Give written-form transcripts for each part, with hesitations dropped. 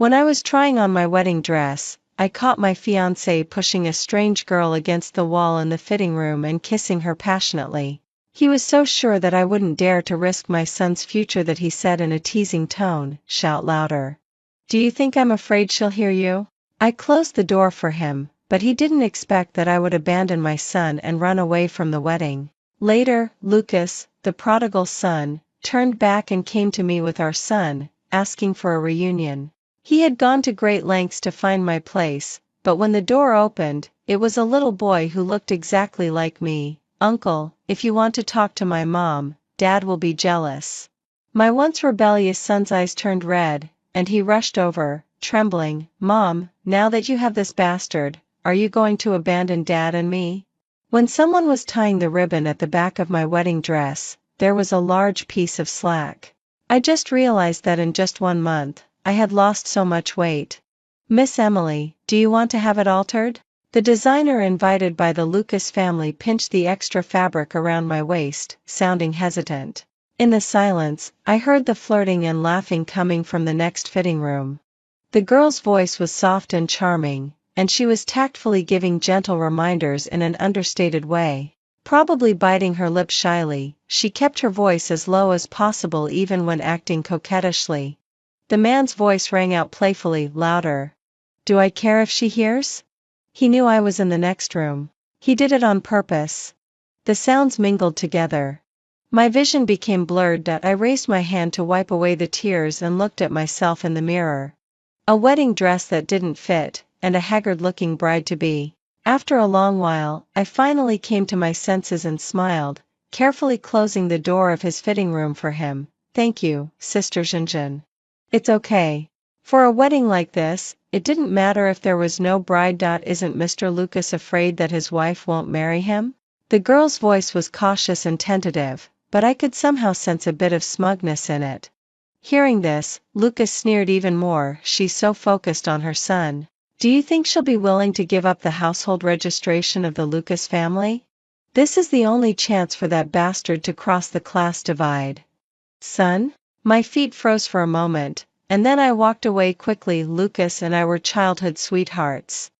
When I was trying on my wedding dress, I caught my fiancé pushing a strange girl against the wall in the fitting room and kissing her passionately. He was so sure that I wouldn't dare to risk my son's future that he said in a teasing tone, "Shout louder. Do you think I'm afraid she'll hear you?" I closed the door for him, but he didn't expect that I would abandon my son and run away from the wedding. Later, Lucas, the prodigal son, turned back and came to me with our son, asking for a reunion. He had gone to great lengths to find my place, but when the door opened, it was a little boy who looked exactly like me. "Uncle, if you want to talk to my mom, Dad will be jealous." My once rebellious son's eyes turned red, and he rushed over, trembling. "Mom, now that you have this bastard, are you going to abandon Dad and me?" When someone was tying the ribbon at the back of my wedding dress, there was a large piece of slack. I just realized that in just 1 month, I had lost so much weight. "Miss Emily, do you want to have it altered?" The designer invited by the Lucas family pinched the extra fabric around my waist, sounding hesitant. In the silence, I heard the flirting and laughing coming from the next fitting room. The girl's voice was soft and charming, and she was tactfully giving gentle reminders in an understated way. Probably biting her lip shyly, she kept her voice as low as possible even when acting coquettishly. The man's voice rang out playfully, louder. "Do I care if she hears?" He knew I was in the next room. He did it on purpose. The sounds mingled together. My vision became blurred. I raised my hand to wipe away the tears and looked at myself in the mirror. A wedding dress that didn't fit, and a haggard-looking bride-to-be. After a long while, I finally came to my senses and smiled, carefully closing the door of his fitting room for him. "Thank you, Sister Jinjin. It's okay. For a wedding like this, it didn't matter if there was no bride. Isn't Mr. Lucas afraid that his wife won't marry him?" The girl's voice was cautious and tentative, but I could somehow sense a bit of smugness in it. Hearing this, Lucas sneered even more. "She's so focused on her son. Do you think she'll be willing to give up the household registration of the Lucas family? This is the only chance for that bastard to cross the class divide." "Son?" My feet froze for a moment, and then I walked away quickly. Lucas and I were childhood sweethearts.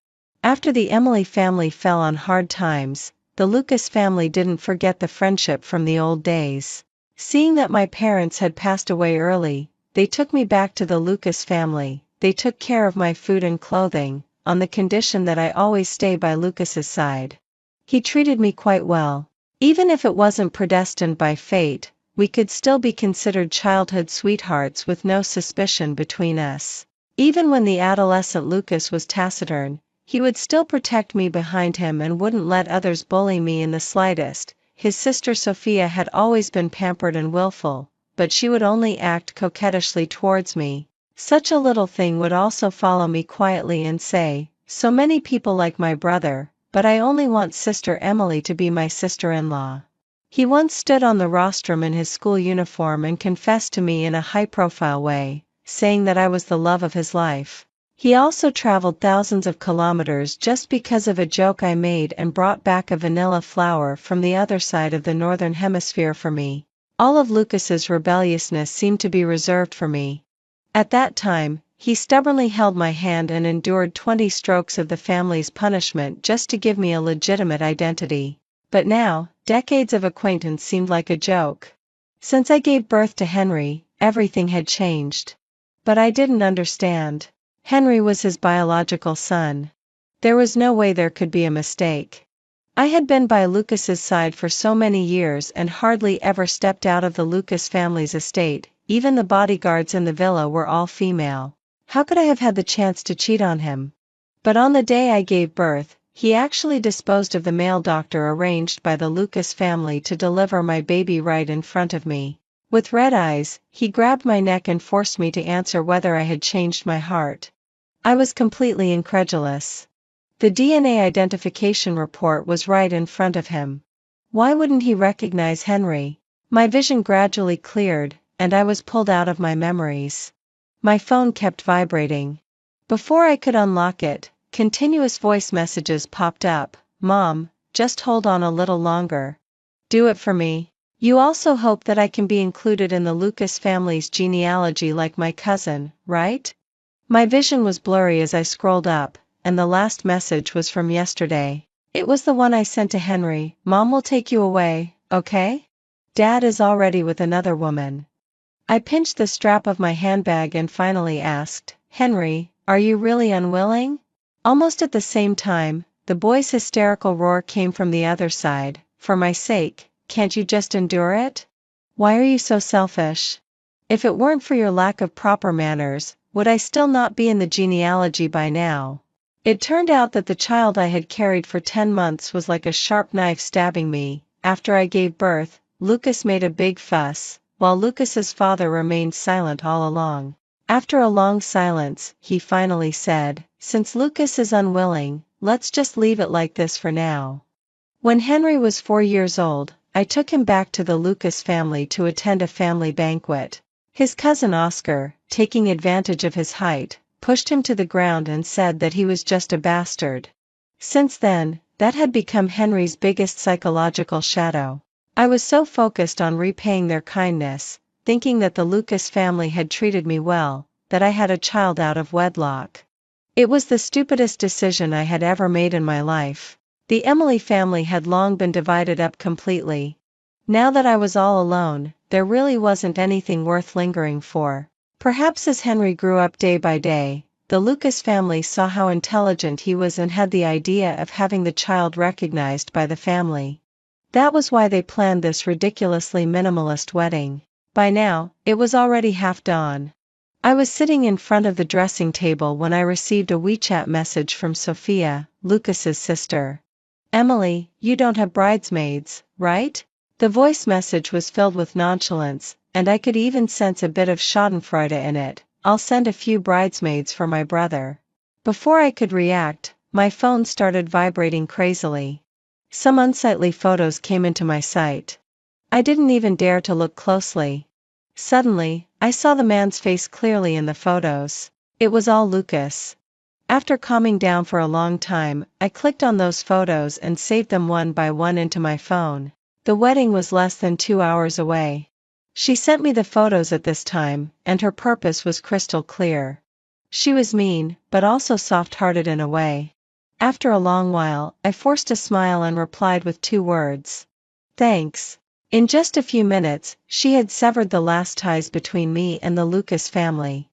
After the Emily family fell on hard times, the Lucas family didn't forget the friendship from the old days. Seeing that my parents had passed away early, they took me back to the Lucas family. They took care of my food and clothing, on the condition that I always stay by Lucas's side. He treated me quite well. Even if it wasn't predestined by fate, we could still be considered childhood sweethearts with no suspicion between us. Even when the adolescent Lucas was taciturn, he would still protect me behind him and wouldn't let others bully me in the slightest. His sister Sophia had always been pampered and willful, but she would only act coquettishly towards me. Such a little thing would also follow me quietly and say, "So many people like my brother, but I only want Sister Emily to be my sister-in-law." He once stood on the rostrum in his school uniform and confessed to me in a high-profile way, saying that I was the love of his life. He also traveled thousands of kilometers just because of a joke I made and brought back a vanilla flower from the other side of the northern hemisphere for me. All of Lucas's rebelliousness seemed to be reserved for me. At that time, he stubbornly held my hand and endured 20 strokes of the family's punishment just to give me a legitimate identity. But now, decades of acquaintance seemed like a joke. Since I gave birth to Henry, everything had changed. But I didn't understand. Henry was his biological son. There was no way there could be a mistake. I had been by Lucas's side for so many years and hardly ever stepped out of the Lucas family's estate. Even the bodyguards in the villa were all female. How could I have had the chance to cheat on him? But on the day I gave birth, he actually disposed of the male doctor arranged by the Lucas family to deliver my baby right in front of me. With red eyes, he grabbed my neck and forced me to answer whether I had changed my heart. I was completely incredulous. The DNA identification report was right in front of him. Why wouldn't he recognize Henry? My vision gradually cleared, and I was pulled out of my memories. My phone kept vibrating. Before I could unlock it, continuous voice messages popped up. "Mom, just hold on a little longer. Do it for me. You also hope that I can be included in the Lucas family's genealogy like my cousin, right?" My vision was blurry as I scrolled up, and the last message was from yesterday. It was the one I sent to Henry. Mom will take you away, okay? Dad is already with another woman. I pinched the strap of my handbag and finally asked, Henry, are you really unwilling? Almost at the same time, the boy's hysterical roar came from the other side. For my sake, can't you just endure it? Why are you so selfish? If it weren't for your lack of proper manners, would I still not be in the genealogy by now? It turned out that the child I had carried for 10 months was like a sharp knife stabbing me. After I gave birth, Lucas made a big fuss, while Lucas's father remained silent all along. After a long silence, he finally said, since Lucas is unwilling, let's just leave it like this for now. When Henry was 4 years old, I took him back to the Lucas family to attend a family banquet. His cousin Oscar, taking advantage of his height, pushed him to the ground and said that he was just a bastard. Since then, that had become Henry's biggest psychological shadow. I was so focused on repaying their kindness, thinking that the Lucas family had treated me well, that I had a child out of wedlock. It was the stupidest decision I had ever made in my life. The Emily family had long been divided up completely. Now that I was all alone, there really wasn't anything worth lingering for. Perhaps as Henry grew up day by day, the Lucas family saw how intelligent he was and had the idea of having the child recognized by the family. That was why they planned this ridiculously minimalist wedding. By now, it was already half dawn. I was sitting in front of the dressing table when I received a WeChat message from Sophia, Lucas's sister. Emily, you don't have bridesmaids, right? The voice message was filled with nonchalance, and I could even sense a bit of schadenfreude in it. I'll send a few bridesmaids for my brother. Before I could react, my phone started vibrating crazily. Some unsightly photos came into my sight. I didn't even dare to look closely. Suddenly, I saw the man's face clearly in the photos. It was all Lucas. After calming down for a long time, I clicked on those photos and saved them one by one into my phone. The wedding was less than 2 hours away. She sent me the photos at this time, and her purpose was crystal clear. She was mean, but also soft-hearted in a way. After a long while, I forced a smile and replied with 2 words. Thanks. In just a few minutes, she had severed the last ties between me and the Lucas family.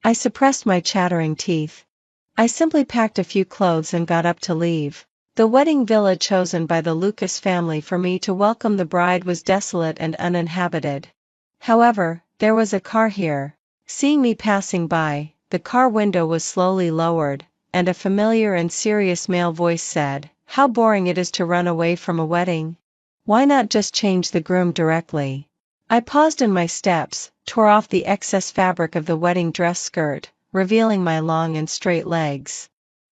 I suppressed my chattering teeth. I simply packed a few clothes and got up to leave. The wedding villa chosen by the Lucas family for me to welcome the bride was desolate and uninhabited. However, there was a car here. Seeing me passing by, the car window was slowly lowered, and a familiar and serious male voice said, "How boring it is to run away from a wedding. Why not just change the groom directly?" I paused in my steps, tore off the excess fabric of the wedding dress skirt, revealing my long and straight legs.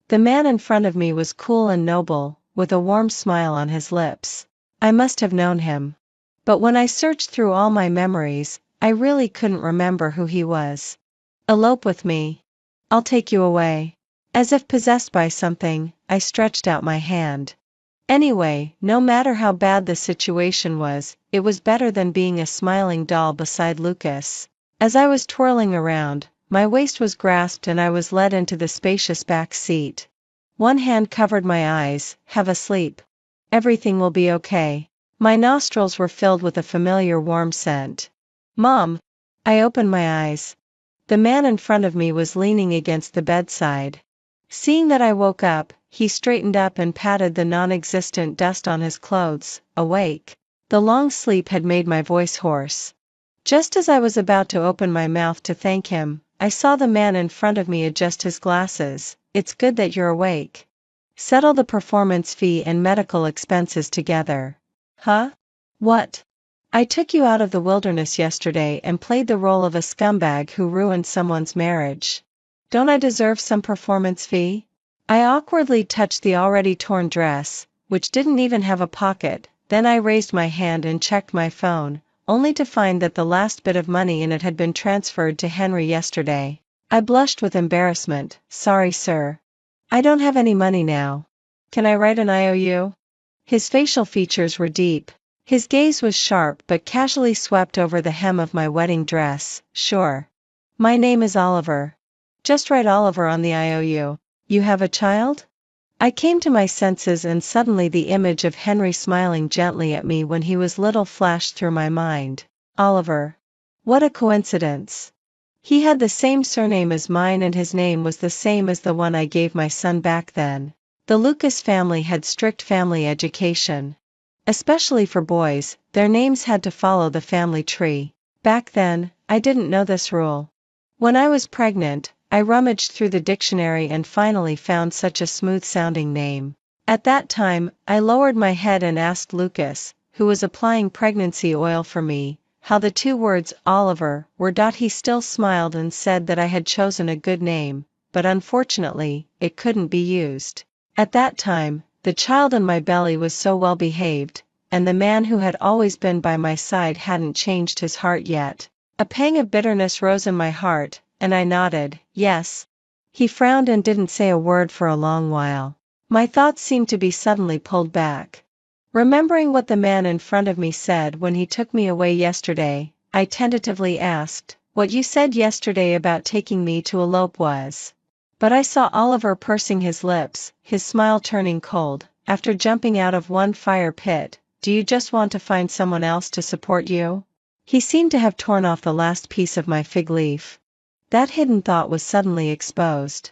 The man in front of me was cool and noble, with a warm smile on his lips. I must have known him. But when I searched through all my memories, I really couldn't remember who he was. "Elope with me. I'll take you away." As if possessed by something, I stretched out my hand. Anyway, no matter how bad the situation was, it was better than being a smiling doll beside Lucas. As I was twirling around, my waist was grasped and I was led into the spacious back seat. One hand covered my eyes. "Have a sleep. Everything will be okay." My nostrils were filled with a familiar warm scent. "Mom!" I opened my eyes. The man in front of me was leaning against the bedside. Seeing that I woke up, he straightened up and patted the non-existent dust on his clothes. Awake. The long sleep had made my voice hoarse. Just as I was about to open my mouth to thank him, I saw the man in front of me adjust his glasses. "It's good that you're awake. Settle the performance fee and medical expenses together." "Huh? What?" "I took you out of the wilderness yesterday and played the role of a scumbag who ruined someone's marriage. Don't I deserve some performance fee?" I awkwardly touched the already torn dress, which didn't even have a pocket, then I raised my hand and checked my phone, only to find that the last bit of money in it had been transferred to Henry yesterday. I blushed with embarrassment. "Sorry, sir. I don't have any money now. Can I write an IOU?" His facial features were deep. His gaze was sharp but casually swept over the hem of my wedding dress. "Sure. My name is Oliver. Just write Oliver on the IOU. You have a child? I came to my senses and suddenly the image of Henry smiling gently at me when he was little flashed through my mind. Oliver. What a coincidence. He had the same surname as mine and his name was the same as the one I gave my son back then. The Lucas family had strict family education. Especially for boys, their names had to follow the family tree. Back then, I didn't know this rule. When I was pregnant, I rummaged through the dictionary and finally found such a smooth-sounding name. At that time, I lowered my head and asked Lucas, who was applying pregnancy oil for me, how the two words Oliver were. He still smiled and said that I had chosen a good name, but unfortunately, it couldn't be used. At that time, the child in my belly was so well behaved, and the man who had always been by my side hadn't changed his heart yet. A pang of bitterness rose in my heart, and I nodded, yes. He frowned and didn't say a word for a long while. My thoughts seemed to be suddenly pulled back. Remembering what the man in front of me said when he took me away yesterday, I tentatively asked, what you said yesterday about taking me to elope was. But I saw Oliver pursing his lips, his smile turning cold. After jumping out of one fire pit, do you just want to find someone else to support you? He seemed to have torn off the last piece of my fig leaf. That hidden thought was suddenly exposed.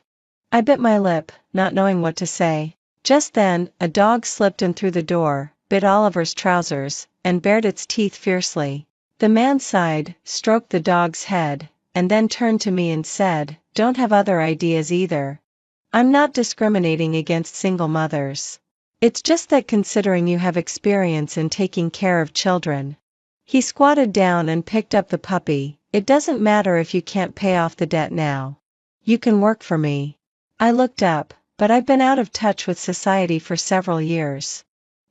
I bit my lip, not knowing what to say. Just then, a dog slipped in through the door, bit Oliver's trousers, and bared its teeth fiercely. The man sighed, stroked the dog's head, and then turned to me and said, don't have other ideas either. I'm not discriminating against single mothers. It's just that considering you have experience in taking care of children. He squatted down and picked up the puppy. It doesn't matter if you can't pay off the debt now. You can work for me. I looked up, but I've been out of touch with society for several years.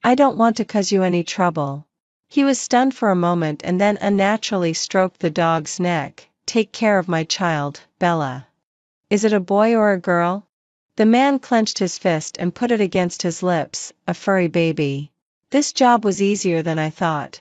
I don't want to cause you any trouble. He was stunned for a moment and then unnaturally stroked the dog's neck. Take care of my child, Bella. Is it a boy or a girl? The man clenched his fist and put it against his lips, a furry baby. This job was easier than I thought.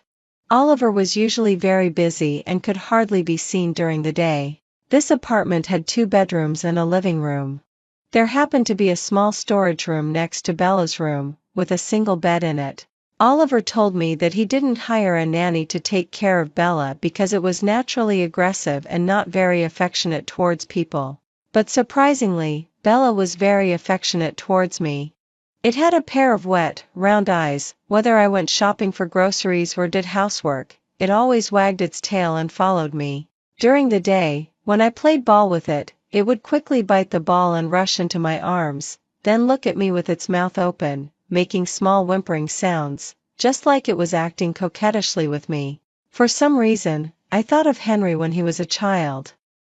Oliver was usually very busy and could hardly be seen during the day. This apartment had 2 bedrooms and a living room. There happened to be a small storage room next to Bella's room, with a single bed in it. Oliver told me that he didn't hire a nanny to take care of Bella because it was naturally aggressive and not very affectionate towards people. But surprisingly, Bella was very affectionate towards me. It had a pair of wet, round eyes. Whether I went shopping for groceries or did housework, it always wagged its tail and followed me. During the day, when I played ball with it, it would quickly bite the ball and rush into my arms, then look at me with its mouth open, making small whimpering sounds, just like it was acting coquettishly with me. For some reason, I thought of Henry when he was a child.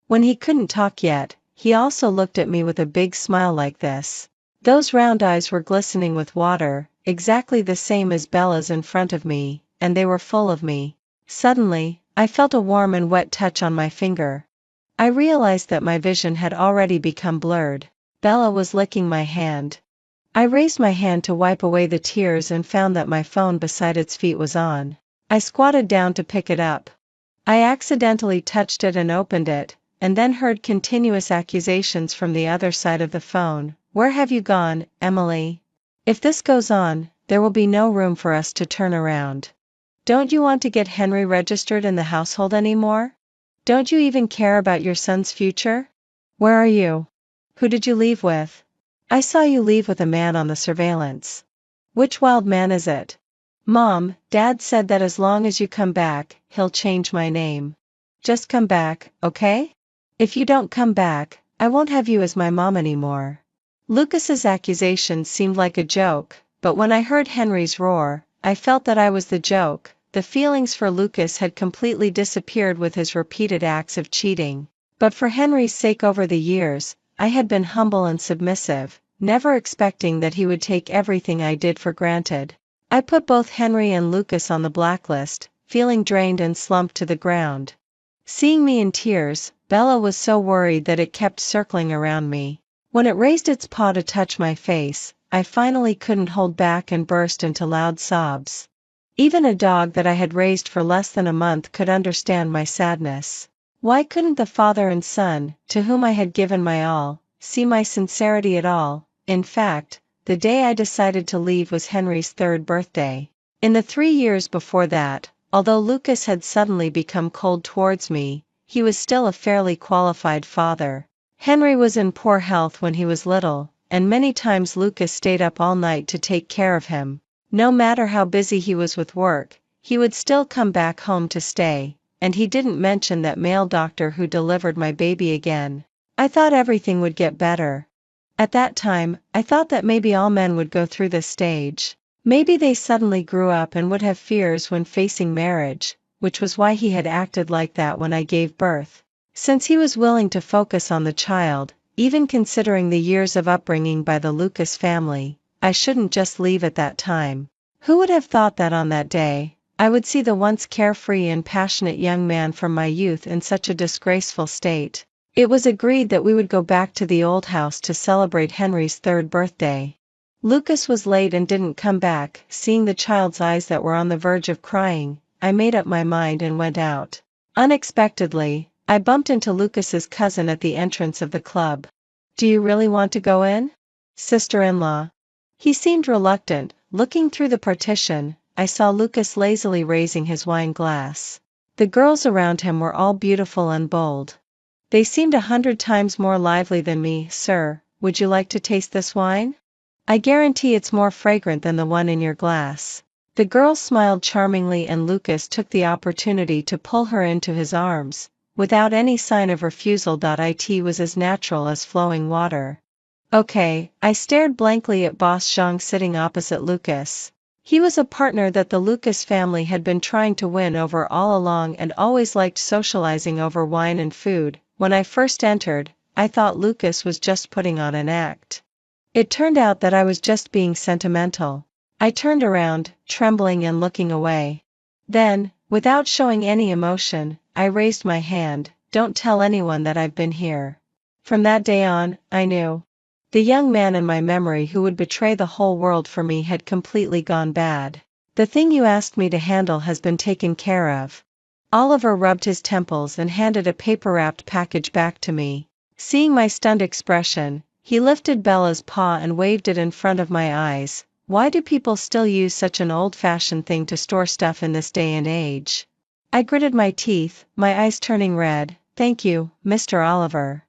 When he couldn't talk yet, he also looked at me with a big smile like this. Those round eyes were glistening with water, exactly the same as Bella's in front of me, and they were full of me. Suddenly, I felt a warm and wet touch on my finger. I realized that my vision had already become blurred. Bella was licking my hand. I raised my hand to wipe away the tears and found that my phone beside its feet was on. I squatted down to pick it up. I accidentally touched it and opened it, and then heard continuous accusations from the other side of the phone. Where have you gone, Emily? If this goes on, there will be no room for us to turn around. Don't you want to get Henry registered in the household anymore? Don't you even care about your son's future? Where are you? Who did you leave with? I saw you leave with a man on the surveillance. Which wild man is it? Mom, Dad said that as long as you come back, he'll change my name. Just come back, okay? If you don't come back, I won't have you as my mom anymore. Lucas's accusation seemed like a joke, but when I heard Henry's roar, I felt that I was the joke. The feelings for Lucas had completely disappeared with his repeated acts of cheating. But for Henry's sake over the years, I had been humble and submissive, never expecting that he would take everything I did for granted. I put both Henry and Lucas on the blacklist, feeling drained and slumped to the ground. Seeing me in tears, Bella was so worried that it kept circling around me. When it raised its paw to touch my face, I finally couldn't hold back and burst into loud sobs. Even a dog that I had raised for less than a month could understand my sadness. Why couldn't the father and son, to whom I had given my all, see my sincerity at all? In fact, the day I decided to leave was Henry's 3rd birthday. In the 3 years before that, although Lucas had suddenly become cold towards me, he was still a fairly qualified father. Henry was in poor health when he was little, and many times Lucas stayed up all night to take care of him. No matter how busy he was with work, he would still come back home to stay, and he didn't mention that male doctor who delivered my baby again. I thought everything would get better. At that time, I thought that maybe all men would go through this stage. Maybe they suddenly grew up and would have fears when facing marriage, which was why he had acted like that when I gave birth. Since he was willing to focus on the child, even considering the years of upbringing by the Lucas family, I shouldn't just leave at that time. Who would have thought that on that day, I would see the once carefree and passionate young man from my youth in such a disgraceful state? It was agreed that we would go back to the old house to celebrate Henry's 3rd birthday. Lucas was late and didn't come back. Seeing the child's eyes that were on the verge of crying, I made up my mind and went out. Unexpectedly, I bumped into Lucas's cousin at the entrance of the club. "Do you really want to go in, sister-in-law?" He seemed reluctant. Looking through the partition, I saw Lucas lazily raising his wine glass. The girls around him were all beautiful and bold. They seemed 100 times more lively than me. "Sir, would you like to taste this wine? I guarantee it's more fragrant than the one in your glass." The girl smiled charmingly and Lucas took the opportunity to pull her into his arms, without any sign of refusal. It was as natural as flowing water. Okay, I stared blankly at Boss Zhang sitting opposite Lucas. He was a partner that the Lucas family had been trying to win over all along and always liked socializing over wine and food. When I first entered, I thought Lucas was just putting on an act. It turned out that I was just being sentimental. I turned around, trembling and looking away. Then, without showing any emotion, I raised my hand. "Don't tell anyone that I've been here." From that day on, I knew. The young man in my memory who would betray the whole world for me had completely gone bad. "The thing you asked me to handle has been taken care of." Oliver rubbed his temples and handed a paper-wrapped package back to me. Seeing my stunned expression, he lifted Bella's paw and waved it in front of my eyes. Why do people still use such an old-fashioned thing to store stuff in this day and age? I gritted my teeth, my eyes turning red. "Thank you, Mr. Oliver."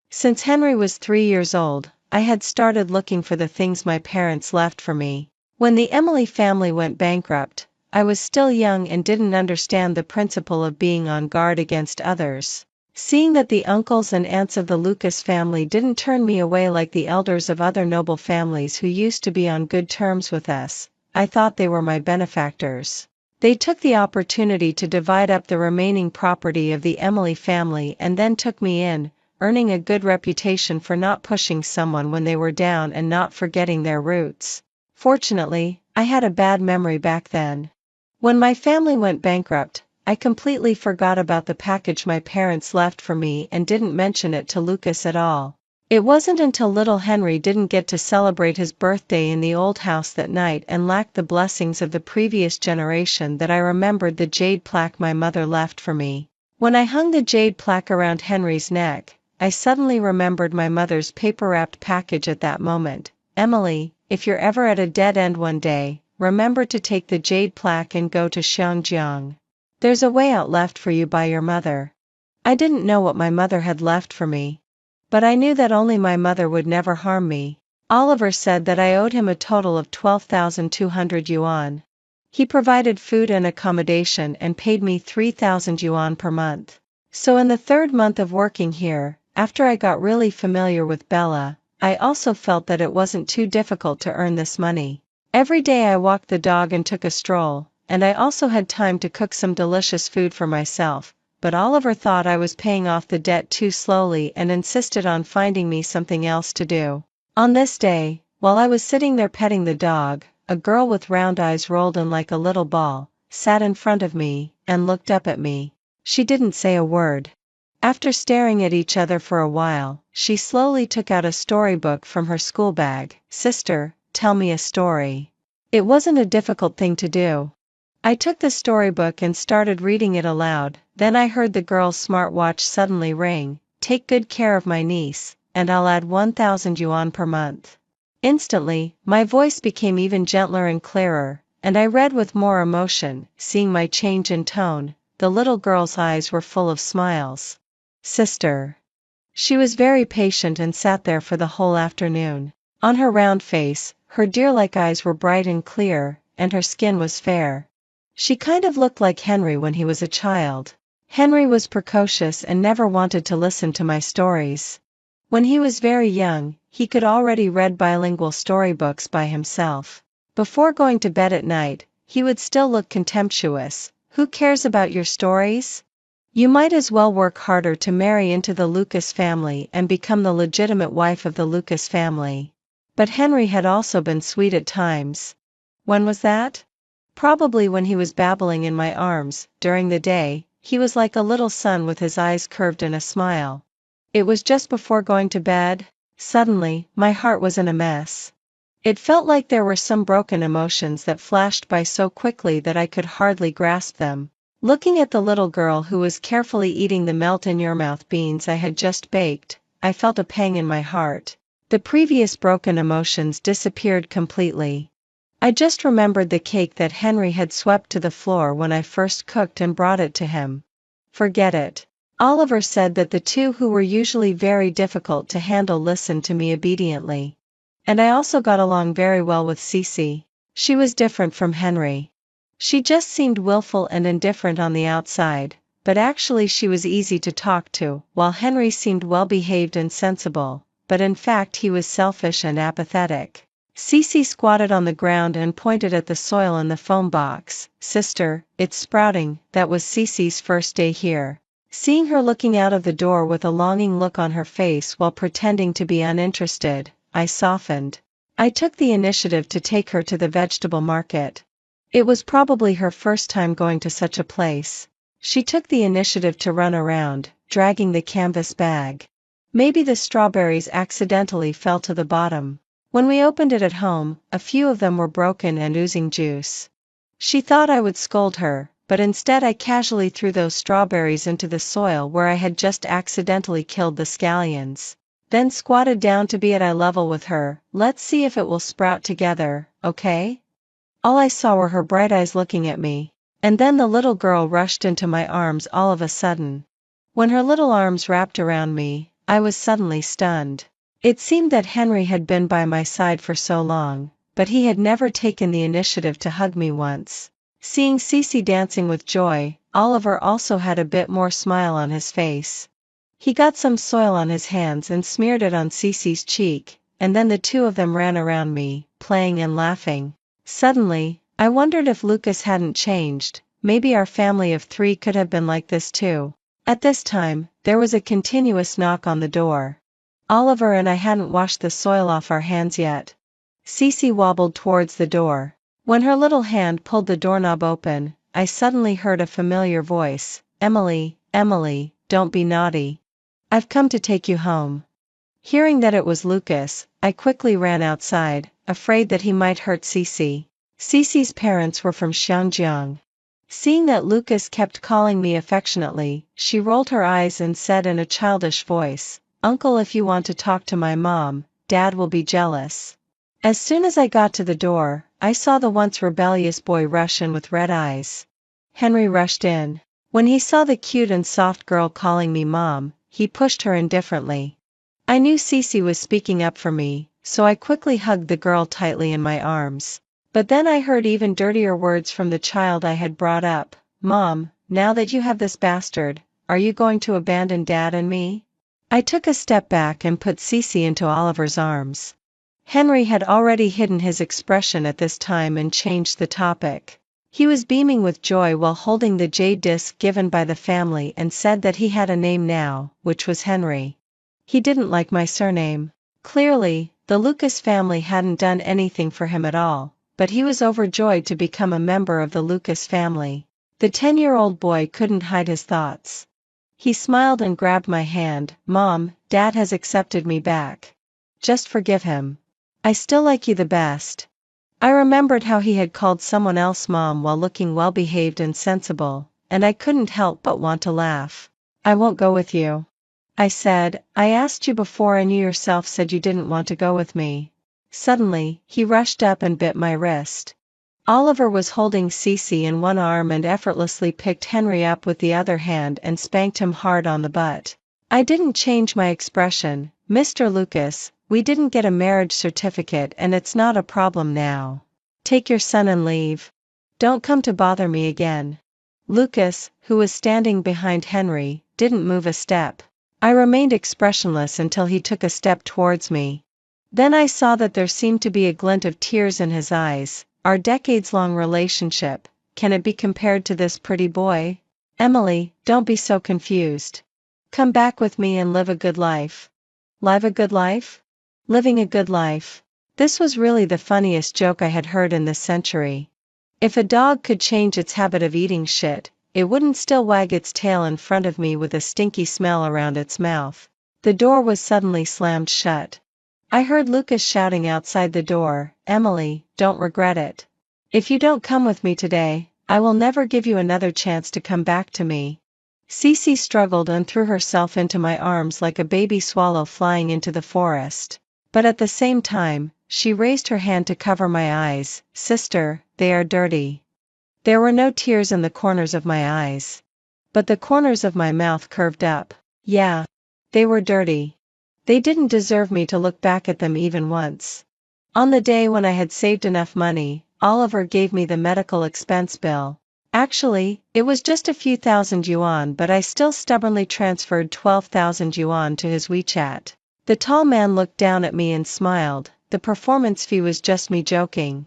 Since Henry was 3 years old, I had started looking for the things my parents left for me. When the Emily family went bankrupt, I was still young and didn't understand the principle of being on guard against others. Seeing that the uncles and aunts of the Lucas family didn't turn me away like the elders of other noble families who used to be on good terms with us, I thought they were my benefactors. They took the opportunity to divide up the remaining property of the Emily family and then took me in, earning a good reputation for not pushing someone when they were down and not forgetting their roots. Fortunately, I had a bad memory back then. When my family went bankrupt, I completely forgot about the package my parents left for me and didn't mention it to Lucas at all. It wasn't until little Henry didn't get to celebrate his birthday in the old house that night and lacked the blessings of the previous generation that I remembered the jade plaque my mother left for me. When I hung the jade plaque around Henry's neck, I suddenly remembered my mother's paper-wrapped package at that moment. "Emily, if you're ever at a dead end one day, remember to take the jade plaque and go to Xiangjiang. There's a way out left for you by your mother." I didn't know what my mother had left for me. But I knew that only my mother would never harm me. Oliver said that I owed him a total of 12,200 yuan. He provided food and accommodation and paid me 3,000 yuan per month. So in the 3rd month of working here, after I got really familiar with Bella, I also felt that it wasn't too difficult to earn this money. Every day I walked the dog and took a stroll, and I also had time to cook some delicious food for myself, but Oliver thought I was paying off the debt too slowly and insisted on finding me something else to do. On this day, while I was sitting there petting the dog, a girl with round eyes rolled in like a little ball, sat in front of me, and looked up at me. She didn't say a word. After staring at each other for a while, she slowly took out a storybook from her school bag. "Sister, tell me a story." It wasn't a difficult thing to do. I took the storybook and started reading it aloud, then I heard the girl's smartwatch suddenly ring. Take good care of my niece, and I'll add 1,000 yuan per month. Instantly, my voice became even gentler and clearer, and I read with more emotion. Seeing my change in tone, the little girl's eyes were full of smiles. Sister. She was very patient and sat there for the whole afternoon. On her round face, her deer-like eyes were bright and clear, and her skin was fair. She kind of looked like Henry when he was a child. Henry was precocious and never wanted to listen to my stories. When he was very young, he could already read bilingual storybooks by himself. Before going to bed at night, he would still look contemptuous. Who cares about your stories? You might as well work harder to marry into the Lucas family and become the legitimate wife of the Lucas family. But Henry had also been sweet at times. When was that? Probably when he was babbling in my arms. During the day, he was like a little son with his eyes curved in a smile. It was just before going to bed. Suddenly, my heart was in a mess. It felt like there were some broken emotions that flashed by so quickly that I could hardly grasp them. Looking at the little girl who was carefully eating the melt-in-your-mouth beans I had just baked, I felt a pang in my heart. The previous broken emotions disappeared completely. I just remembered the cake that Henry had swept to the floor when I first cooked and brought it to him. Forget it. Oliver said that the two who were usually very difficult to handle listened to me obediently. And I also got along very well with Cece. She was different from Henry. She just seemed willful and indifferent on the outside, but actually she was easy to talk to, while Henry seemed well-behaved and sensible, but in fact he was selfish and apathetic. Cece squatted on the ground and pointed at the soil in the foam box. Sister, it's sprouting. That was Cece's first day here. Seeing her looking out of the door with a longing look on her face while pretending to be uninterested, I softened. I took the initiative to take her to the vegetable market. It was probably her first time going to such a place. She took the initiative to run around, dragging the canvas bag. Maybe the strawberries accidentally fell to the bottom. When we opened it at home, a few of them were broken and oozing juice. She thought I would scold her, but instead I casually threw those strawberries into the soil where I had just accidentally killed the scallions. Then squatted down to be at eye level with her. Let's see if it will sprout together, okay? All I saw were her bright eyes looking at me. And then the little girl rushed into my arms all of a sudden. When her little arms wrapped around me, I was suddenly stunned. It seemed that Henry had been by my side for so long, but he had never taken the initiative to hug me once. Seeing Cece dancing with joy, Oliver also had a bit more smile on his face. He got some soil on his hands and smeared it on Cece's cheek, and then the two of them ran around me, playing and laughing. Suddenly, I wondered if Lucas hadn't changed. Maybe our family of three could have been like this too. At this time, there was a continuous knock on the door. Oliver and I hadn't washed the soil off our hands yet. Cece wobbled towards the door. When her little hand pulled the doorknob open, I suddenly heard a familiar voice. Emily, Emily, don't be naughty. I've come to take you home. Hearing that it was Lucas, I quickly ran outside, afraid that he might hurt Cece. Cece's parents were from Xiangjiang. Seeing that Lucas kept calling me affectionately, she rolled her eyes and said in a childish voice, Uncle, if you want to talk to my mom, Dad will be jealous. As soon as I got to the door, I saw the once rebellious boy rush in with red eyes. Henry rushed in. When he saw the cute and soft girl calling me mom, he pushed her indifferently. I knew Cece was speaking up for me, so I quickly hugged the girl tightly in my arms. But then I heard even dirtier words from the child I had brought up. Mom, now that you have this bastard, are you going to abandon Dad and me? I took a step back and put Cece into Oliver's arms. Henry had already hidden his expression at this time and changed the topic. He was beaming with joy while holding the jade disc given by the family and said that he had a name now, which was Henry. He didn't like my surname. Clearly, the Lucas family hadn't done anything for him at all, but he was overjoyed to become a member of the Lucas family. The 10-year-old boy couldn't hide his thoughts. He smiled and grabbed my hand. Mom, Dad has accepted me back. Just forgive him. I still like you the best. I remembered how he had called someone else mom while looking well-behaved and sensible, and I couldn't help but want to laugh. "I won't go with you," I said. "I asked you before and you yourself said you didn't want to go with me." Suddenly, he rushed up and bit my wrist. Oliver was holding Cece in one arm and effortlessly picked Henry up with the other hand and spanked him hard on the butt. I didn't change my expression. "Mr. Lucas, we didn't get a marriage certificate and it's not a problem now. Take your son and leave. Don't come to bother me again." Lucas, who was standing behind Henry, didn't move a step. I remained expressionless until he took a step towards me. Then I saw that there seemed to be a glint of tears in his eyes. "Our decades-long relationship, can it be compared to this pretty boy? Emily, don't be so confused. Come back with me and live a good life." Live a good life? Living a good life. This was really the funniest joke I had heard in this century. If a dog could change its habit of eating shit, it wouldn't still wag its tail in front of me with a stinky smell around its mouth. The door was suddenly slammed shut. I heard Lucas shouting outside the door, "Emily, don't regret it. If you don't come with me today, I will never give you another chance to come back to me." Cece struggled and threw herself into my arms like a baby swallow flying into the forest. But at the same time, she raised her hand to cover my eyes. "Sister, they are dirty." There were no tears in the corners of my eyes. But the corners of my mouth curved up. Yeah. They were dirty. They didn't deserve me to look back at them even once. On the day when I had saved enough money, Oliver gave me the medical expense bill. Actually, it was just a few thousand yuan, but I still stubbornly transferred 12,000 yuan to his WeChat. The tall man looked down at me and smiled. "The performance fee was just me joking.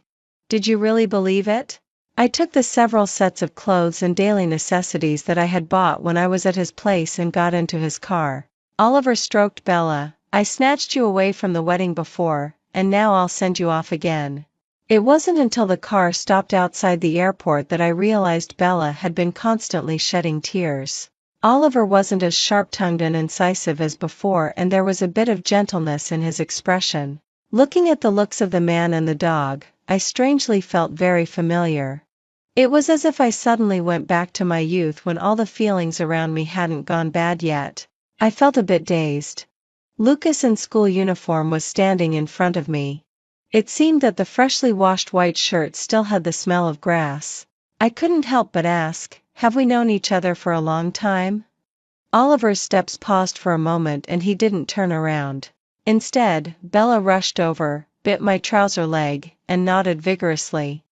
Did you really believe it?" I took the several sets of clothes and daily necessities that I had bought when I was at his place and got into his car. Oliver stroked Bella. "I snatched you away from the wedding before, and now I'll send you off again." It wasn't until the car stopped outside the airport that I realized Bella had been constantly shedding tears. Oliver wasn't as sharp-tongued and incisive as before, and there was a bit of gentleness in his expression. Looking at the looks of the man and the dog, I strangely felt very familiar. It was as if I suddenly went back to my youth when all the feelings around me hadn't gone bad yet. I felt a bit dazed. Lucas in school uniform was standing in front of me. It seemed that the freshly washed white shirt still had the smell of grass. I couldn't help but ask, "Have we known each other for a long time?" Oliver's steps paused for a moment and he didn't turn around. Instead, Bella rushed over, bit my trouser leg, and nodded vigorously.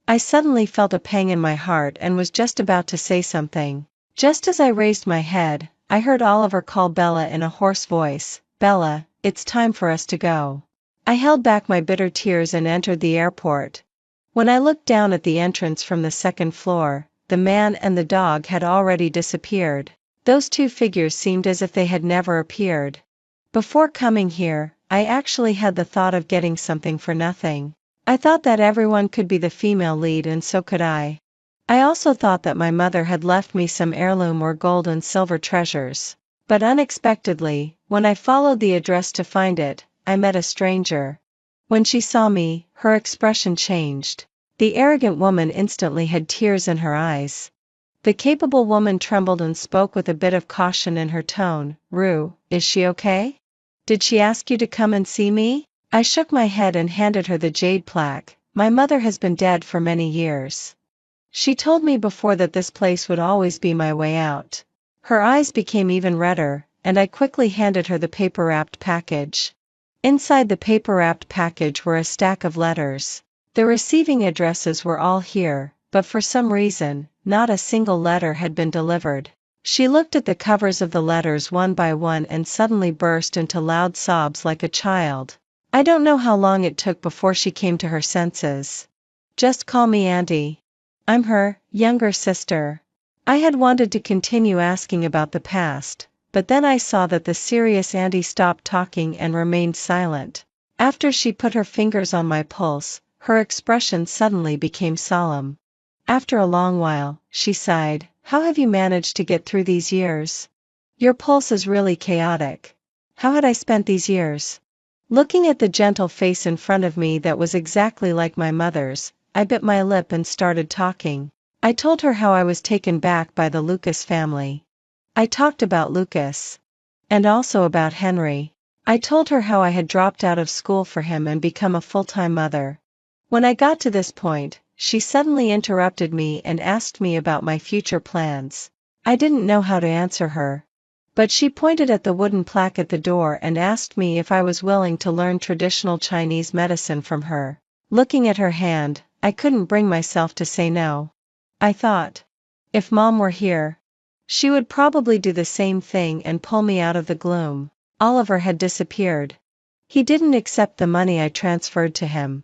I suddenly felt a pang in my heart and was just about to say something. Just as I raised my head, I heard Oliver call Bella in a hoarse voice, "Bella, it's time for us to go." I held back my bitter tears and entered the airport. When I looked down at the entrance from the second floor, the man and the dog had already disappeared. Those two figures seemed as if they had never appeared. Before coming here, I actually had the thought of getting something for nothing. I thought that everyone could be the female lead and so could I. I also thought that my mother had left me some heirloom or gold and silver treasures. But unexpectedly, when I followed the address to find it, I met a stranger. When she saw me, her expression changed. The arrogant woman instantly had tears in her eyes. The capable woman trembled and spoke with a bit of caution in her tone. "Rue, is she okay? Did she ask you to come and see me?" I shook my head and handed her the jade plaque. "My mother has been dead for many years. She told me before that this place would always be my way out." Her eyes became even redder, and I quickly handed her the paper-wrapped package. Inside the paper-wrapped package were a stack of letters. The receiving addresses were all here, but for some reason, not a single letter had been delivered. She looked at the covers of the letters one by one and suddenly burst into loud sobs like a child. I don't know how long it took before she came to her senses. "Just call me Auntie. I'm her younger sister." I had wanted to continue asking about the past, but then I saw that the serious Auntie stopped talking and remained silent. After she put her fingers on my pulse, her expression suddenly became solemn. After a long while, she sighed. "How have you managed to get through these years? Your pulse is really chaotic. How had I spent these years?" Looking at the gentle face in front of me that was exactly like my mother's, I bit my lip and started talking. I told her how I was taken back by the Lucas family. I talked about Lucas. And also about Henry. I told her how I had dropped out of school for him and become a full-time mother. When I got to this point, she suddenly interrupted me and asked me about my future plans. I didn't know how to answer her. But she pointed at the wooden plaque at the door and asked me if I was willing to learn traditional Chinese medicine from her. Looking at her hand, I couldn't bring myself to say no. I thought, if Mom were here, she would probably do the same thing and pull me out of the gloom. Oliver had disappeared. He didn't accept the money I transferred to him.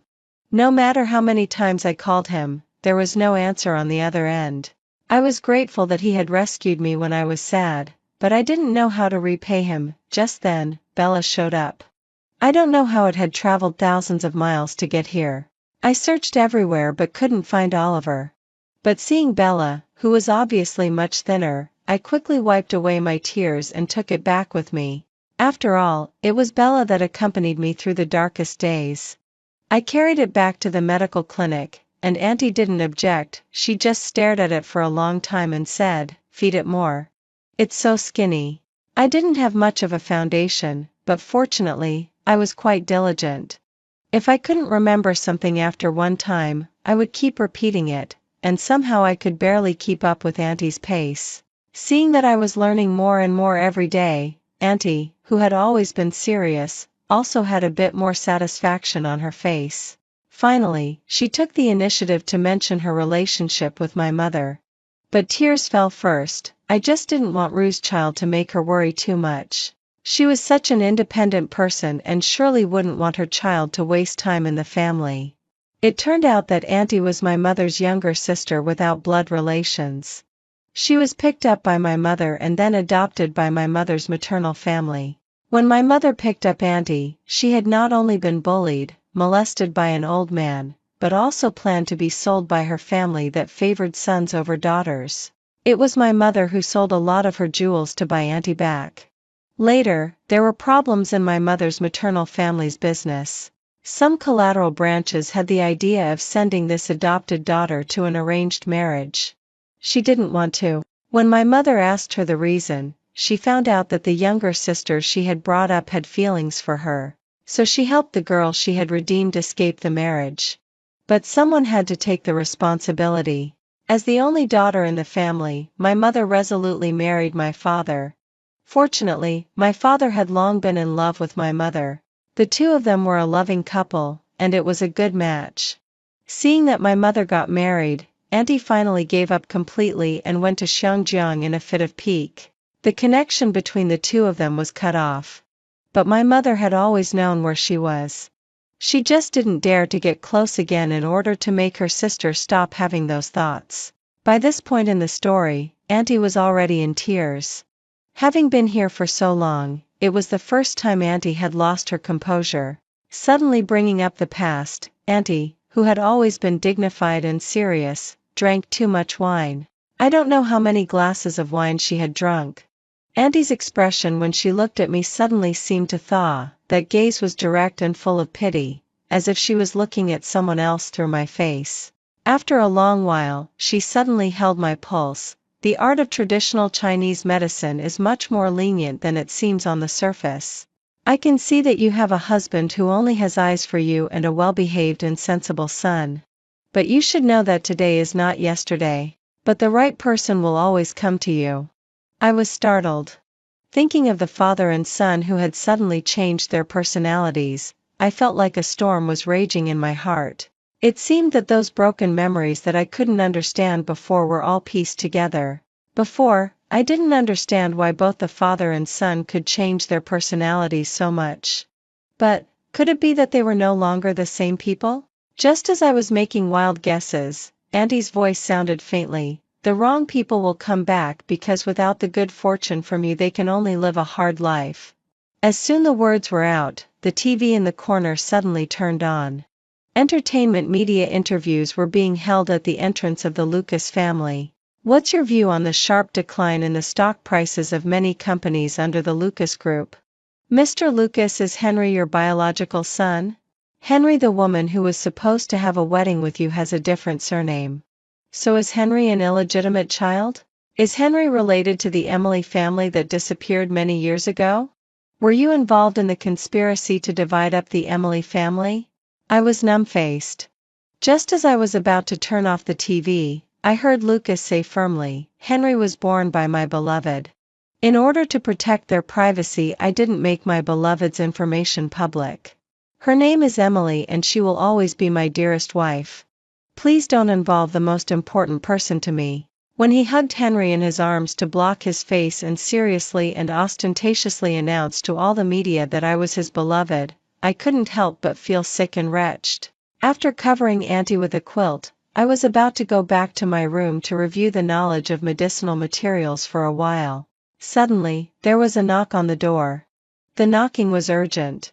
No matter how many times I called him, there was no answer on the other end. I was grateful that he had rescued me when I was sad, but I didn't know how to repay him. Just then, Bella showed up. I don't know how it had traveled thousands of miles to get here. I searched everywhere but couldn't find Oliver. But seeing Bella, who was obviously much thinner, I quickly wiped away my tears and took it back with me. After all, it was Bella that accompanied me through the darkest days. I carried it back to the medical clinic, and Auntie didn't object. She just stared at it for a long time and said, "Feed it more. It's so skinny." I didn't have much of a foundation, but fortunately, I was quite diligent. If I couldn't remember something after one time, I would keep repeating it, and somehow I could barely keep up with Auntie's pace. Seeing that I was learning more and more every day, Auntie, who had always been serious, also had a bit more satisfaction on her face. Finally, she took the initiative to mention her relationship with my mother. But tears fell first. I just didn't want Rue's child to make her worry too much. She was such an independent person and surely wouldn't want her child to waste time in the family. It turned out that Auntie was my mother's younger sister without blood relations. She was picked up by my mother and then adopted by my mother's maternal family. When my mother picked up Auntie, she had not only been bullied, molested by an old man, but also planned to be sold by her family that favored sons over daughters. It was my mother who sold a lot of her jewels to buy Auntie back. Later, there were problems in my mother's maternal family's business. Some collateral branches had the idea of sending this adopted daughter to an arranged marriage. She didn't want to. When my mother asked her the reason, she found out that the younger sister she had brought up had feelings for her, so she helped the girl she had redeemed escape the marriage. But someone had to take the responsibility. As the only daughter in the family, my mother resolutely married my father. Fortunately, my father had long been in love with my mother. The two of them were a loving couple, and it was a good match. Seeing that my mother got married, Auntie finally gave up completely and went to Xinjiang in a fit of pique. The connection between the two of them was cut off. But my mother had always known where she was. She just didn't dare to get close again in order to make her sister stop having those thoughts. By this point in the story, Auntie was already in tears. Having been here for so long, it was the first time Auntie had lost her composure. Suddenly bringing up the past, Auntie, who had always been dignified and serious, drank too much wine. I don't know how many glasses of wine she had drunk. Auntie's expression when she looked at me suddenly seemed to thaw. That gaze was direct and full of pity, as if she was looking at someone else through my face. After a long while, she suddenly held my pulse. The art of traditional Chinese medicine is much more lenient than it seems on the surface. I can see that you have a husband who only has eyes for you and a well-behaved and sensible son. But you should know that today is not yesterday. But the right person will always come to you. I was startled. Thinking of the father and son who had suddenly changed their personalities, I felt like a storm was raging in my heart. It seemed that those broken memories that I couldn't understand before were all pieced together. Before, I didn't understand why both the father and son could change their personalities so much. But, could it be that they were no longer the same people? Just as I was making wild guesses, Auntie's voice sounded faintly. The wrong people will come back because without the good fortune from you they can only live a hard life. As soon the words were out, the TV in the corner suddenly turned on. Entertainment media interviews were being held at the entrance of the Lucas family. What's your view on the sharp decline in the stock prices of many companies under the Lucas Group? Mr. Lucas, is Henry your biological son? Henry, the woman who was supposed to have a wedding with you, has a different surname. So is Henry an illegitimate child? Is Henry related to the Emily family that disappeared many years ago? Were you involved in the conspiracy to divide up the Emily family? I was numb-faced. Just as I was about to turn off the TV, I heard Lucas say firmly, "Henry was born by my beloved. In order to protect their privacy, I didn't make my beloved's information public. Her name is Emily and she will always be my dearest wife. Please don't involve the most important person to me." When he hugged Henry in his arms to block his face and seriously and ostentatiously announced to all the media that I was his beloved, I couldn't help but feel sick and wretched. After covering Auntie with a quilt, I was about to go back to my room to review the knowledge of medicinal materials for a while. Suddenly, there was a knock on the door. The knocking was urgent.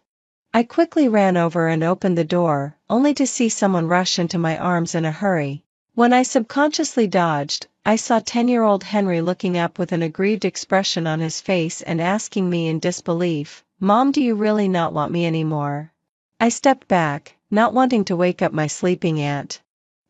I quickly ran over and opened the door, only to see someone rush into my arms in a hurry. When I subconsciously dodged, I saw 10-year-old Henry looking up with an aggrieved expression on his face and asking me in disbelief, "Mom, do you really not want me anymore?" I stepped back, not wanting to wake up my sleeping aunt.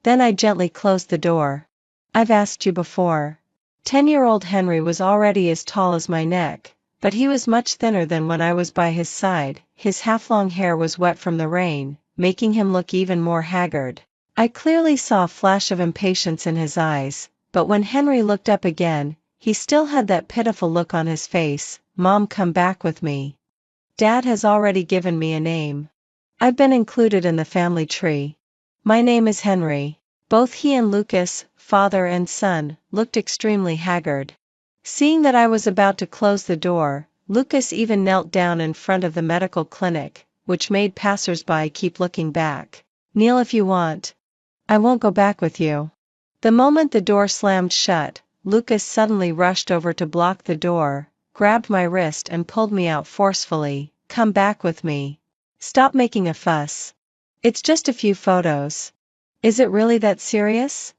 Then I gently closed the door. "I've asked you before." 10-year-old Henry was already as tall as my neck, but he was much thinner than when I was by his side. His half-long hair was wet from the rain, making him look even more haggard. I clearly saw a flash of impatience in his eyes, but when Henry looked up again, he still had that pitiful look on his face. "Mom, come back with me. Dad has already given me a name. I've been included in the family tree. My name is Henry." Both he and Lucas, father and son, looked extremely haggard. Seeing that I was about to close the door, Lucas even knelt down in front of the medical clinic, which made passers-by keep looking back. "Kneel if you want. I won't go back with you." The moment the door slammed shut, Lucas suddenly rushed over to block the door, grabbed my wrist and pulled me out forcefully. "Come back with me. Stop making a fuss. It's just a few photos." "Is it really that serious?"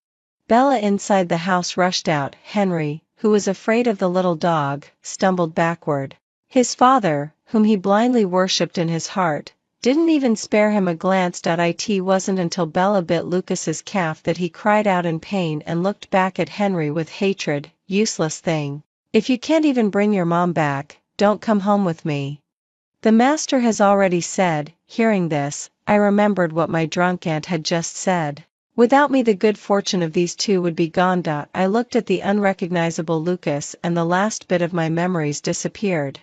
Bella inside the house rushed out. Henry, who was afraid of the little dog, stumbled backward. His father, whom he blindly worshipped in his heart, didn't even spare him a glance. It wasn't until Bella bit Lucas's calf that he cried out in pain and looked back at Henry with hatred. "Useless thing. If you can't even bring your mom back, don't come home with me. The master has already said." Hearing this, I remembered what my drunk aunt had just said. Without me the good fortune of these two would be gone. I looked at the unrecognizable Lucas and the last bit of my memories disappeared.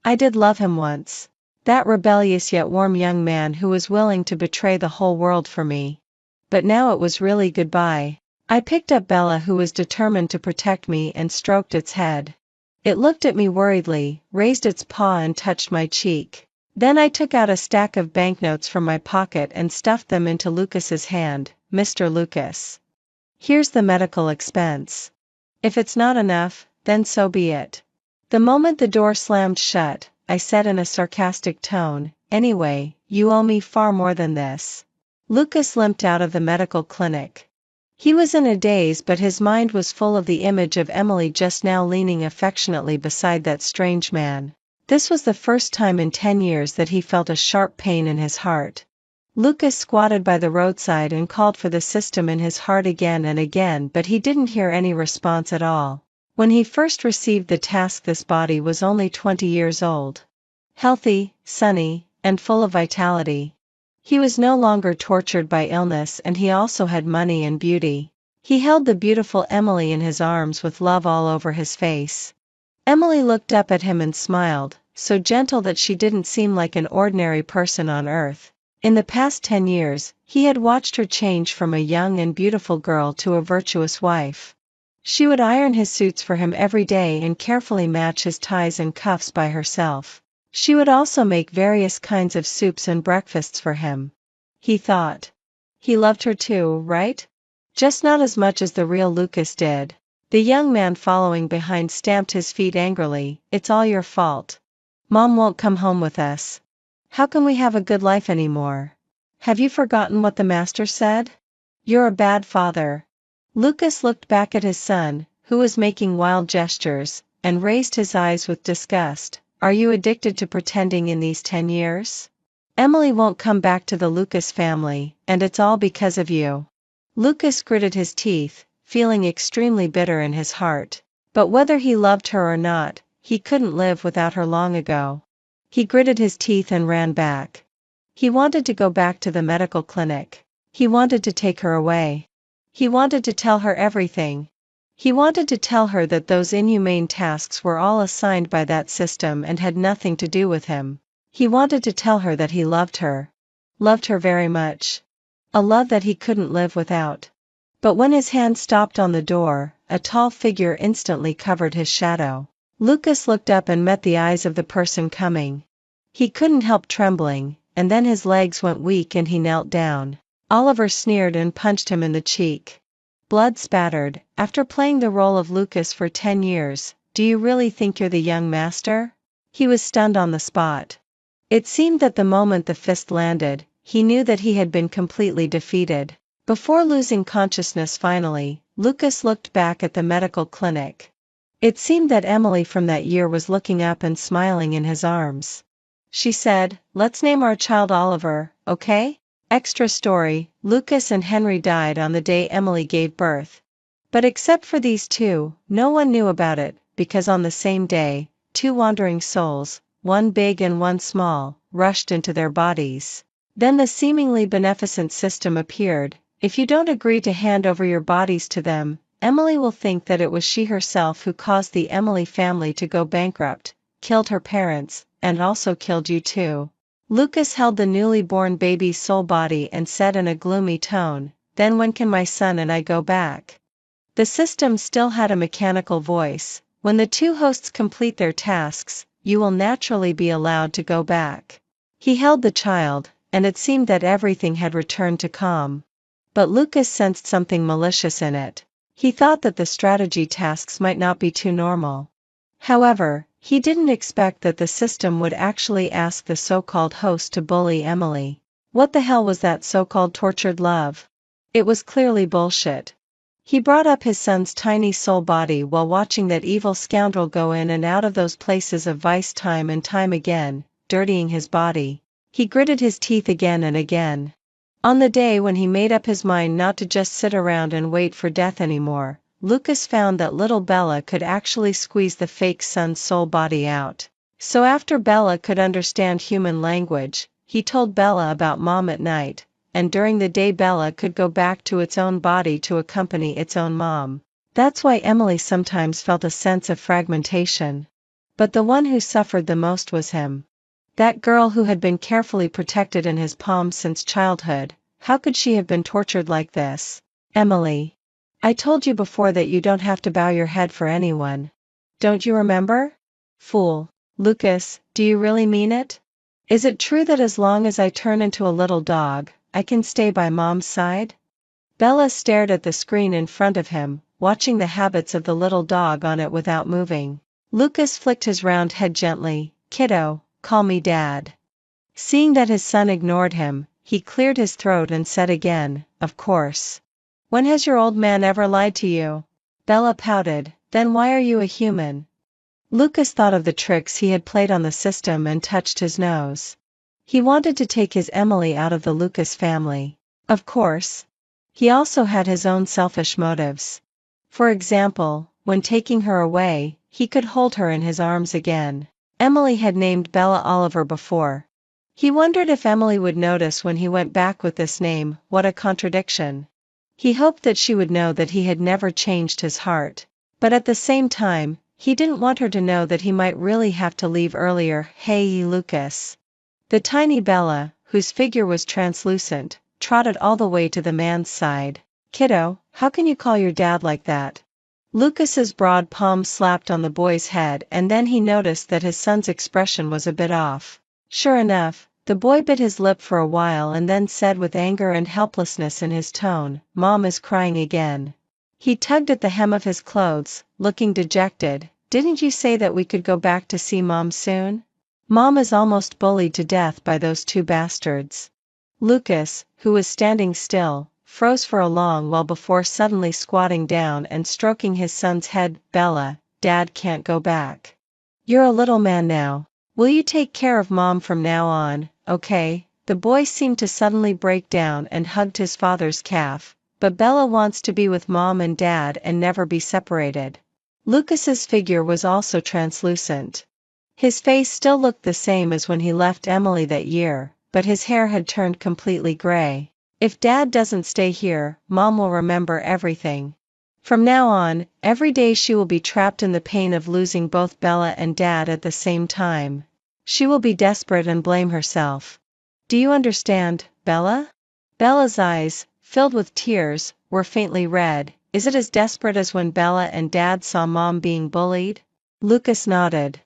I did love him once. That rebellious yet warm young man who was willing to betray the whole world for me. But now it was really goodbye. I picked up Bella, who was determined to protect me, and stroked its head. It looked at me worriedly, raised its paw and touched my cheek. Then I took out a stack of banknotes from my pocket and stuffed them into Lucas's hand. "Mr. Lucas, here's the medical expense. If it's not enough, then so be it." The moment the door slammed shut, I said in a sarcastic tone, "Anyway, you owe me far more than this." Lucas limped out of the medical clinic. He was in a daze, but his mind was full of the image of Emily just now leaning affectionately beside that strange man. This was the first time in 10 years that he felt a sharp pain in his heart. Lucas squatted by the roadside and called for the system in his heart again and again, but he didn't hear any response at all. When he first received the task, this body was only 20 years old. Healthy, sunny, and full of vitality. He was no longer tortured by illness, and he also had money and beauty. He held the beautiful Emily in his arms with love all over his face. Emily looked up at him and smiled, so gentle that she didn't seem like an ordinary person on earth. In the past 10 years, he had watched her change from a young and beautiful girl to a virtuous wife. She would iron his suits for him every day and carefully match his ties and cuffs by herself. She would also make various kinds of soups and breakfasts for him. He thought. He loved her too, right? Just not as much as the real Lucas did. The young man following behind stamped his feet angrily. "It's all your fault. Mom won't come home with us. How can we have a good life anymore? Have you forgotten what the master said? You're a bad father." Lucas looked back at his son, who was making wild gestures, and raised his eyes with disgust. Are you addicted to pretending in these 10 years? Emily won't come back to the Lucas family, and it's all because of you. Lucas gritted his teeth, feeling extremely bitter in his heart. But whether he loved her or not, he couldn't live without her long ago. He gritted his teeth and ran back. He wanted to go back to the medical clinic. He wanted to take her away. He wanted to tell her everything. He wanted to tell her that those inhumane tasks were all assigned by that system and had nothing to do with him. He wanted to tell her that he loved her. Loved her very much. A love that he couldn't live without. But when his hand stopped on the door, a tall figure instantly covered his shadow. Lucas looked up and met the eyes of the person coming. He couldn't help trembling, and then his legs went weak and he knelt down. Oliver sneered and punched him in the cheek. Blood spattered. After playing the role of Lucas for 10 years, do you really think you're the young master? He was stunned on the spot. It seemed that the moment the fist landed, he knew that he had been completely defeated. Before losing consciousness finally, Lucas looked back at the medical clinic. It seemed that Emily from that year was looking up and smiling in his arms. She said, "Let's name our child Oliver, okay?" Extra story, Lucas and Henry died on the day Emily gave birth. But except for these two, no one knew about it, because on the same day, two wandering souls, one big and one small, rushed into their bodies. Then the seemingly beneficent system appeared. If you don't agree to hand over your bodies to them, Emily will think that it was she herself who caused the Emily family to go bankrupt, killed her parents, and also killed you too. Lucas held the newly born baby's soul body and said in a gloomy tone, "Then when can my son and I go back?" The system still had a mechanical voice. "When the two hosts complete their tasks, you will naturally be allowed to go back." He held the child, and it seemed that everything had returned to calm. But Lucas sensed something malicious in it. He thought that the strategy tasks might not be too normal. However, he didn't expect that the system would actually ask the so-called host to bully Emily. What the hell was that so-called tortured love? It was clearly bullshit. He brought up his son's tiny soul body while watching that evil scoundrel go in and out of those places of vice time and time again, dirtying his body. He gritted his teeth again and again. On the day when he made up his mind not to just sit around and wait for death anymore, Lucas found that little Bella could actually squeeze the fake son's soul body out. So after Bella could understand human language, he told Bella about Mom at night, and during the day Bella could go back to its own body to accompany its own mom. That's why Emily sometimes felt a sense of fragmentation. But the one who suffered the most was him. That girl who had been carefully protected in his palms since childhood, how could she have been tortured like this? Emily. I told you before that you don't have to bow your head for anyone. Don't you remember? Fool. Lucas, do you really mean it? Is it true that as long as I turn into a little dog, I can stay by Mom's side? Bella stared at the screen in front of him, watching the habits of the little dog on it without moving. Lucas flicked his round head gently. Kiddo, call me Dad. Seeing that his son ignored him, he cleared his throat and said again, of course. When has your old man ever lied to you? Bella pouted. Then why are you a human? Lucas thought of the tricks he had played on the system and touched his nose. He wanted to take his Emily out of the Lucas family. Of course. He also had his own selfish motives. For example, when taking her away, he could hold her in his arms again. Emily had named Bella Oliver before. He wondered if Emily would notice when he went back with this name. What a contradiction. He hoped that she would know that he had never changed his heart. But at the same time, he didn't want her to know that he might really have to leave earlier. Hey, Lucas. The tiny Bella, whose figure was translucent, trotted all the way to the man's side. Kiddo, how can you call your dad like that? Lucas's broad palm slapped on the boy's head, and then he noticed that his son's expression was a bit off. Sure enough, the boy bit his lip for a while and then said with anger and helplessness in his tone, Mom is crying again. He tugged at the hem of his clothes, looking dejected. Didn't you say that we could go back to see Mom soon? Mom is almost bullied to death by those two bastards. Lucas, who was standing still, froze for a long while before suddenly squatting down and stroking his son's head. Bella, Dad can't go back. You're a little man now, Will you take care of Mom from now on, okay? The boy seemed to suddenly break down and hugged his father's calf, but Bella wants to be with Mom and Dad and never be separated. Lucas's figure was also translucent. His face still looked the same as when he left Emily that year, but his hair had turned completely gray. If Dad doesn't stay here, Mom will remember everything. From now on, every day she will be trapped in the pain of losing both Bella and Dad at the same time. She will be desperate and blame herself. Do you understand, Bella? Bella's eyes, filled with tears, were faintly red. Is it as desperate as when Bella and Dad saw Mom being bullied? Lucas nodded.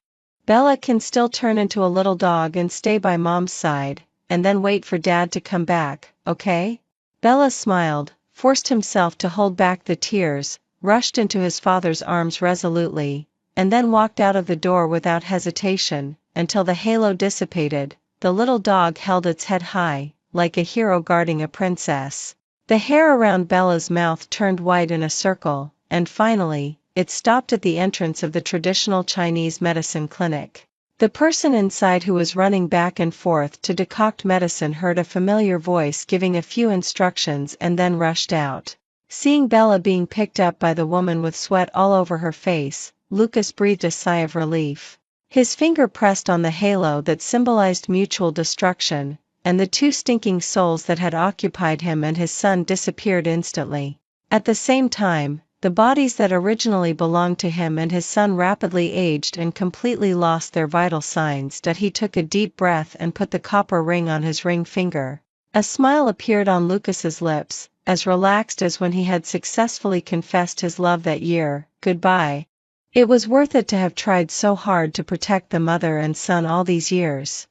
Bella can still turn into a little dog and stay by Mom's side, and then wait for Dad to come back, okay? Bella smiled, forced himself to hold back the tears, rushed into his father's arms resolutely, and then walked out of the door without hesitation. Until the halo dissipated, the little dog held its head high, like a hero guarding a princess. The hair around Bella's mouth turned white in a circle, and finally, it stopped at the entrance of the traditional Chinese medicine clinic. The person inside who was running back and forth to decoct medicine heard a familiar voice giving a few instructions and then rushed out. Seeing Bella being picked up by the woman with sweat all over her face, Lucas breathed a sigh of relief. His finger pressed on the halo that symbolized mutual destruction, and the two stinking souls that had occupied him and his son disappeared instantly. At the same time, the bodies that originally belonged to him and his son rapidly aged and completely lost their vital signs. He took a deep breath and put the copper ring on his ring finger. A smile appeared on Lucas's lips, as relaxed as when he had successfully confessed his love that year. Goodbye. It was worth it to have tried so hard to protect the mother and son all these years.